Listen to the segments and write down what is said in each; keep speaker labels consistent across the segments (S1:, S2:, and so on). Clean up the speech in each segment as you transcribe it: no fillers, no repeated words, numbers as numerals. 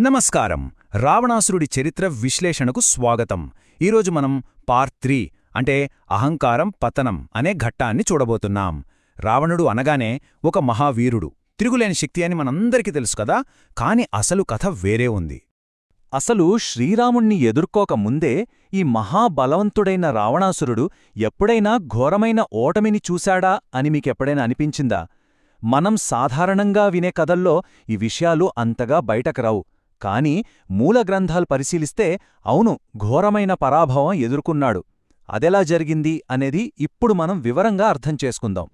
S1: నమస్కారం. రావణాసురుడి చరిత్ర విశ్లేషణకు స్వాగతం. ఈరోజు మనం పార్ట్ 3 అంటే అహంకారం పతనం అనే ఘట్టాన్ని చూడబోతున్నాం. రావణుడు అనగానే ఒక మహావీరుడు, తిరుగులేని శక్తి అని మనందరికీ తెలుసు కదా. కాని అసలు కథ వేరే ఉంది.
S2: అసలు శ్రీరాముణ్ణి ఎదుర్కోక ముందే ఈ మహాబలవంతుడైన రావణాసురుడు ఎప్పుడైనా ఘోరమైన ఓటమిని చూశాడా అని మీకెప్పుడైనా అనిపించిందా? మనం సాధారణంగా వినే కథల్లో ఈ విషయాలు అంతగా బయటకురావు. కాని మూల గ్రంథాలు పరిశీలిస్తే అవును, ఘోరమైన పరాభవం ఎదుర్కొన్నాడు. అదెలా జరిగింది అనేది ఇప్పుడు మనం వివరంగా అర్థం చేసుకుందాం.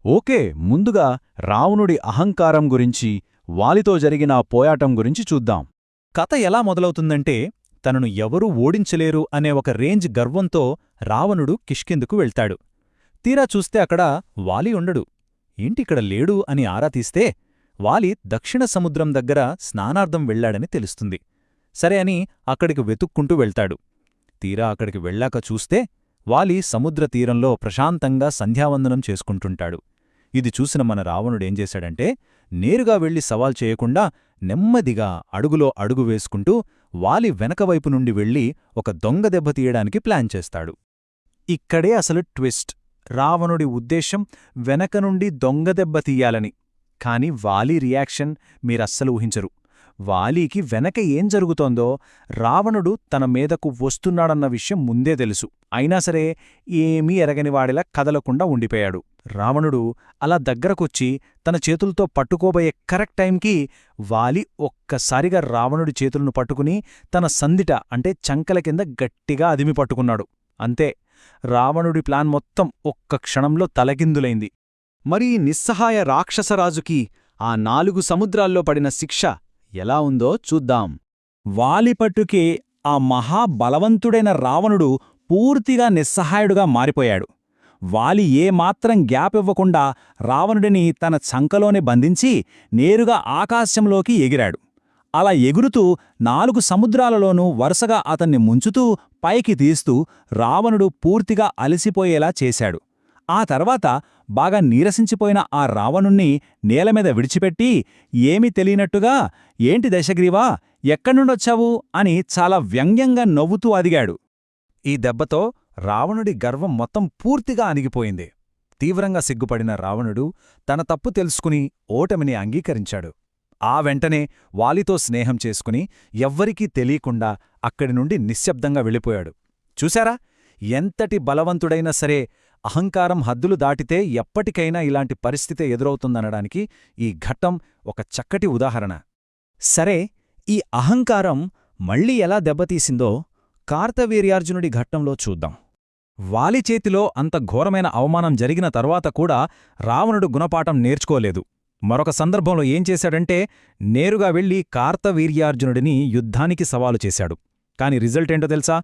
S3: ఓకే, ముందుగా రావణుడి అహంకారం గురించి, వాలితో జరిగిన పోయాటం గురించి చూద్దాం.
S1: కథ ఎలా మొదలవుతుందంటే, తనను ఎవరూ ఓడించలేరు అనే ఒక రేంజ్ గర్వంతో రావణుడు కిష్కిందకు వెళ్తాడు. తీరా చూస్తే అక్కడ వాలి ఉండడు. ఏంటిక్కడ లేడు అని ఆరా తీస్తే వాలి దక్షిణ సముద్రం దగ్గర స్నానార్థం వెళ్లాడని తెలుస్తుంది. సరే అని అక్కడికి వెతుక్కుంటూ వెళ్తాడు. తీరా అక్కడికి వెళ్ళాక చూస్తే వాలి సముద్ర తీరంలో ప్రశాంతంగా సంధ్యావందనం చేసుకుంటుంటాడు. ఇది చూసిన మన రావణుడేం చేశాడంటే, నేరుగా వెళ్లి సవాల్ చేయకుండా నెమ్మదిగా అడుగులో అడుగు వేసుకుంటూ వాలి వెనకవైపు నుండి వెళ్లి ఒక దొంగ దెబ్బ తీయడానికి ప్లాన్ చేస్తాడు. ఇక్కడే అసలు ట్విస్ట్. రావణుడి ఉద్దేశం వెనక నుండి దొంగ దెబ్బ తీయాలని. కాని వాలి రియాక్షన్ మీరస్సలు ఊహించరు. వాలీకి వెనక ఏం జరుగుతోందో, రావణుడు తన మీదకు వస్తున్నాడన్న విషయం ముందే తెలుసు. అయినా సరే ఏమీ ఎరగనివాడిలా కదలకుండా ఉండిపోయాడు. రావణుడు అలా దగ్గరకొచ్చి తన చేతులతో పట్టుకోబోయే కరెక్ట్ టైంకి వాలి ఒక్కసారిగా రావణుడి చేతులను పట్టుకుని తన సందిట అంటే చంకల కింద గట్టిగా అదిమి పట్టుకున్నాడు. అంతే, రావణుడి ప్లాన్ మొత్తం ఒక్క క్షణంలో తలకిందులైంది. మరి నిస్సహాయ రాక్షసరాజుకి ఆ 4 సముద్రాల్లో పడిన శిక్ష ఎలా ఉందో చూద్దాం.
S3: వాలిపట్టుకే ఆ మహాబలవంతుడైన రావణుడు పూర్తిగా నిస్సహాయుడుగా మారిపోయాడు. వాలి ఏమాత్రం గ్యాప్ ఇవ్వకుండా రావణుడిని తన చంకలోనే బంధించి నేరుగా ఆకాశంలోకి ఎగిరాడు. అలా ఎగురుతూ 4 సముద్రాలలోనూ వరుసగా అతన్ని ముంచుతూ పైకి తీస్తూ రావణుడు పూర్తిగా అలసిపోయేలా చేశాడు. ఆ తర్వాత బాగా నీరసించిపోయిన ఆ రావణుణ్ణి నేలమీద విడిచిపెట్టి ఏమీ తెలియనట్టుగా, ఏంటి దశగ్రీవా, ఎక్కడ్నుండొచ్చావు అని చాలా వ్యంగ్యంగా నవ్వుతూ అడిగాడు.
S1: ఈ దెబ్బతో రావణుడి గర్వం మొత్తం పూర్తిగా అణిగిపోయింది. తీవ్రంగా సిగ్గుపడిన రావణుడు తన తప్పు తెలుసుకుని ఓటమిని అంగీకరించాడు. ఆ వెంటనే వాలితో స్నేహం చేసుకుని ఎవ్వరికీ తెలియకుండా అక్కడి నుండి నిశ్శబ్దంగా వెళ్ళిపోయాడు. చూశారా, ఎంతటి బలవంతుడైనా సరే అహంకారం హద్దులు దాటితే ఎప్పటికైనా ఇలాంటి పరిస్థితే ఎదురవుతుందనడానికి ఈ ఘట్టం ఒక చక్కటి ఉదాహరణ.
S3: సరే, ఈ అహంకారం మళ్ళీ ఎలా దెబ్బతీసిందో కార్తవీర్యార్జునుడి ఘట్టంలో చూద్దాం.
S1: వాలి చేతిలో అంత ఘోరమైన అవమానం జరిగిన తర్వాత కూడా రావణుడు గుణపాఠం నేర్చుకోలేదు. మరొక సందర్భంలో ఏం చేశాడంటే, నేరుగా వెళ్లి కార్తవీర్యార్జునుడిని యుద్ధానికి సవాలు చేశాడు. కాని రిజల్ట్ ఏంటో తెలుసా?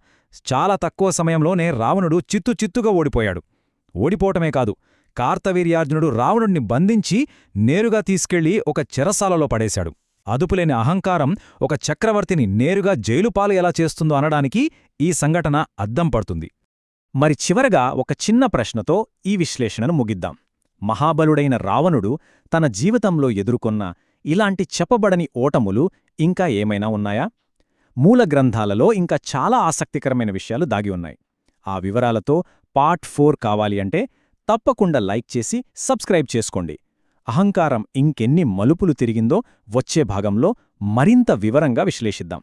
S1: చాలా తక్కువ సమయంలోనే రావణుడు చిత్తుగా ఓడిపోయాడు. ఓడిపోవటమే కాదు, కార్తవీర్యార్జునుడు రావణుడిని బంధించి నేరుగా తీసుకెళ్లి ఒక చెరసాలలో పడేశాడు. అదుపులేని అహంకారం ఒక చక్రవర్తిని నేరుగా జైలుపాలు ఎలా చేస్తుందో అనడానికి ఈ సంఘటన అద్దం పడుతుంది. మరి చివరగా ఒక చిన్న ప్రశ్నతో ఈ విశ్లేషణను ముగిద్దాం. మహాబలుడైన రావణుడు తన జీవితంలో ఎదుర్కొన్న ఇలాంటి చెప్పబడని ఓటములు ఇంకా ఏమైనా ఉన్నాయా? మూల గ్రంథాలలో ఇంకా చాలా ఆసక్తికరమైన విషయాలు దాగి ఉన్నాయి. ఆ వివరాలతో పార్ట్ 4 కావాలి అంటే తప్పకుండా లైక్ చేసి సబ్స్క్రైబ్ చేసుకోండి. అహంకారం ఇంకెన్ని మలుపులు తిరిగిందో వచ్చే భాగంలో మరింత వివరంగా విశ్లేషిద్దాం.